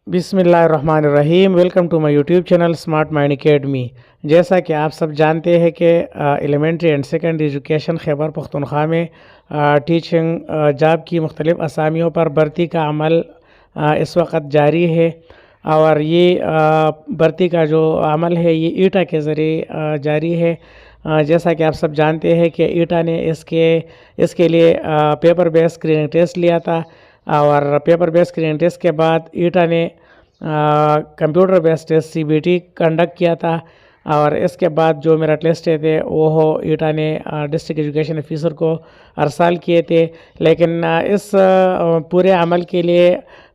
बिस्मिल्लाहिर्रहमानिर्रहीम। Welcome to my YouTube channel smart mind academy. जैसा कि आप सब जानते हैं कि elementary and secondary education Khyber Pakhtunkhwa में टीचिंग जॉब की मुख्तलिफ़ असामियों पर भर्ती का अमल इस वक्त जारी है और ये भर्ती का जो अमल है ये ईटा के ज़रिए जारी है। जैसा कि आप सब जानते हैं कि ईटा ने इसके लिए पेपर बेस्ड स्क्रीनिंग टेस्ट लिया था और पेपर बेस्ड स्क्रीनिंग टेस्ट के बाद ईटा ने computer based test CBT conduct किया था और इसके बाद जो मेरिट लिस्ट थे वो ईटा ने डिस्ट्रिक्ट एजुकेशन ऑफिसर को अरसाल किए थे। लेकिन इस पूरे अमल के लिए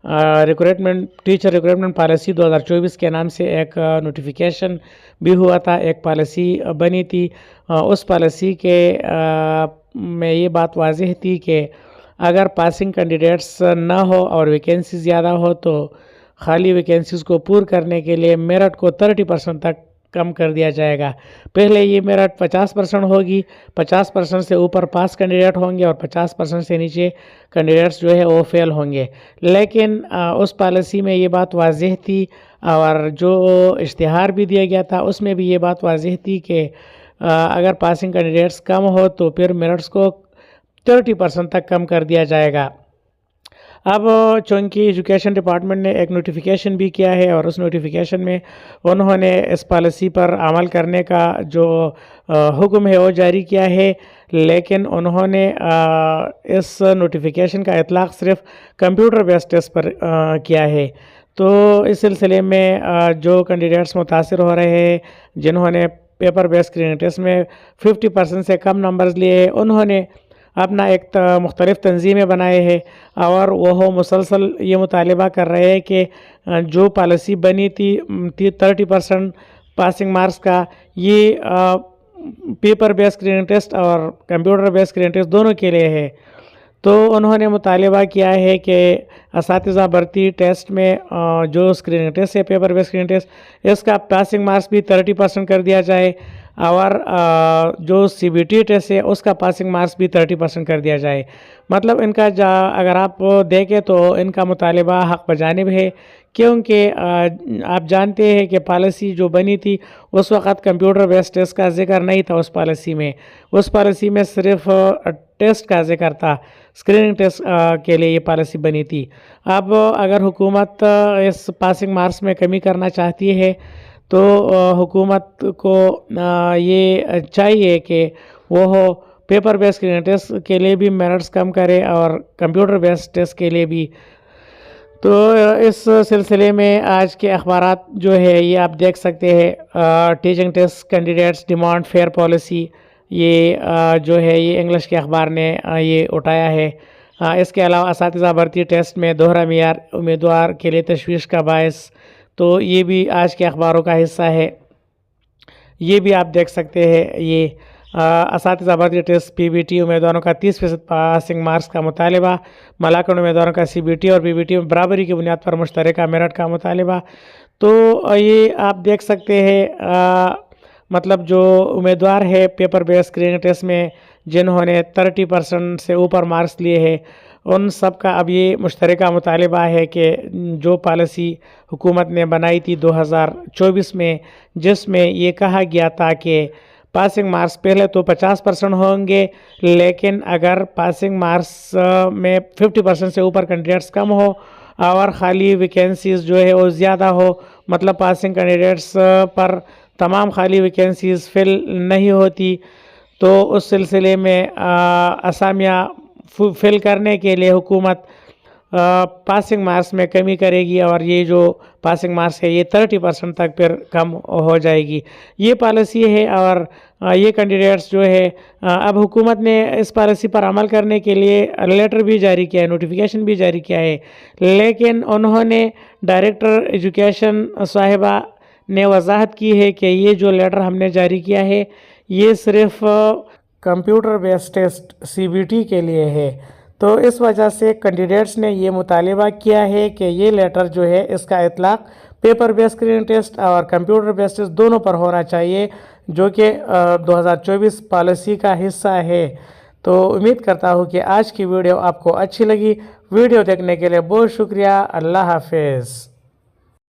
टीचर रिक्रूटमेंट पॉलिसी 2024 के नाम से एक नोटिफिकेशन भी हुआ था, एक पॉलिसी बनी थी। उस पॉलिसी के में ये बात वाज़ेह थी कि अगर पासिंग कैंडिडेट्स ना हो और वैकेंसी ज़्यादा हो तो खाली वैकेंसीज़ को पूरा करने के लिए मेरिट को 30% तक कम कर दिया जाएगा। पहले ये मेरिट 50% होगी, 50% से ऊपर पास कैंडिडेट होंगे और 50% से नीचे कैंडिडेट्स जो है वो फेल होंगे। लेकिन उस पॉलिसी में ये बात वाज़ेह थी और जो इश्तिहार भी दिया गया था उसमें भी ये बात वाज़ेह थी कि अगर पासिंग कैंडिडेट्स कम हो तो फिर मेरिट्स को 30% तक कम कर दिया जाएगा। अब चूँकि एजुकेशन डिपार्टमेंट ने एक नोटिफिकेशन भी किया है और उस नोटिफिकेशन में उन्होंने इस पॉलिसी पर अमल करने का जो हुक्म है वो जारी किया है, लेकिन उन्होंने इस नोटिफिकेशन का इतलाक़ सिर्फ कंप्यूटर बेस्ड टेस्ट पर किया है। तो इस सिलसिले में जो कैंडिडेट्स मुतासिर हो रहे हैं, जिन्होंने पेपर बेस्ड स्क्रीनिंग टेस्ट में 50% से कम नंबर्स लिए, उन्होंने अपना एक मुख्तलिफ़ तंजीमें बनाए हैं और वह मुसलसल ये मुतालिबा कर रहे हैं कि जो पॉलिसी बनी थी 30% पासिंग मार्क्स का, ये पेपर बेस्ड स्क्रीनिंग टेस्ट और कंप्यूटर बेस्ड स्क्रीनिंग टेस्ट दोनों के लिए है। तो उन्होंने मुतालिबा किया है कि असातिज़ा भर्ती टेस्ट में जो स्क्रीनिंग टेस्ट है पेपर बेस्ड स्क्रीनिंग टेस्ट, इसका पासिंग मार्क्स भी 30% कर दिया जाए और जो CBT टेस्ट है उसका पासिंग मार्क्स भी 30% कर दिया जाए। मतलब इनका अगर आप देखें तो इनका मुतालिबा हक़ बजानिब है, क्योंकि आप जानते हैं कि पॉलिसी जो बनी थी उस वक़्त कंप्यूटर बेस्ड टेस्ट का ज़िक्र नहीं था। उस पॉलिसी में सिर्फ टेस्ट का ज़िक्र था, स्क्रीनिंग टेस्ट के लिए ये पॉलिसी बनी थी। अब अगर हुकूमत इस पासिंग मार्क्स में कमी करना चाहती है तो हुकूमत को ये चाहिए कि वो पेपर बेस्ड स्क्रीनिंग टेस्ट के लिए भी मेरिट्स कम करे और कंप्यूटर बेस्ड टेस्ट के लिए भी। तो इस सिलसिले में आज के अखबारात जो है ये आप देख सकते हैं, teaching test candidates demand fair policy, ये जो है ये इंग्लिश के अखबार ने ये उठाया है। इसके अलावा असातिज़ा भर्ती टेस्ट में दोहरा मियार उम्मीदवार के लिए तशवीश का बायस, तो ये भी आज के अखबारों का हिस्सा है। ये भी आप देख सकते हैं, ये असातिज़ा भर्ती टेस्ट PBT उम्मीदवारों का 30% पासिंग मार्क्स का मुतालिबा, मलाकन उम्मीदवारों का CBT और PBT में बराबरी की बुनियाद पर मुश्तरका मेरिट का मुतालिबा। तो ये आप देख सकते हैं, मतलब जो उम्मीदवार है पेपर बेस्ड स्क्रीनिंग टेस्ट में जिन्होंने 30% से ऊपर मार्क्स लिए हैं, उन सब का अब ये मुश्तरका मुतालिबा है कि जो पॉलिसी हुकूमत ने बनाई थी 2024 में, जिसमें ये कहा गया था कि पासिंग मार्क्स पहले तो 50% होंगे, लेकिन अगर पासिंग मार्क्स में 50% से ऊपर कैंडिडेट्स कम हो और ख़ाली वैकेंसीज़ जो है वो ज़्यादा हो, मतलब पासिंग कैंडिडेट्स पर तमाम खाली वैकेंसीज़ फिल नहीं होती, तो उस सिलसिले में असामियाँ फिल करने के लिए हुकूमत पासिंग मार्क्स में कमी करेगी और ये जो पासिंग मार्क्स है ये 30% तक फिर कम हो जाएगी। ये पॉलिसी है और ये कैंडिडेट्स जो है अब हुकूमत ने इस पॉलिसी पर अमल करने के लिए लेटर भी जारी किया है, नोटिफिकेशन भी जारी किया है, लेकिन उन्होंने डायरेक्टर एजुकेशन साहिबा ने वजाहत की है कि ये जो लेटर हमने जारी किया है ये सिर्फ कंप्यूटर बेस्ड टेस्ट CBT के लिए है। तो इस वजह से कैंडिडेट्स ने ये मुतालिबा किया है कि ये लेटर जो है इसका इतलाक़ पेपर बेस्ड स्क्रीनिंग टेस्ट और कंप्यूटर बेस्ड टेस्ट दोनों पर होना चाहिए, जो कि 2024 पॉलिसी का हिस्सा है। तो उम्मीद करता हूँ कि आज की वीडियो आपको अच्छी लगी। वीडियो देखने के लिए बहुत शुक्रिया। अल्लाह हाफिज़।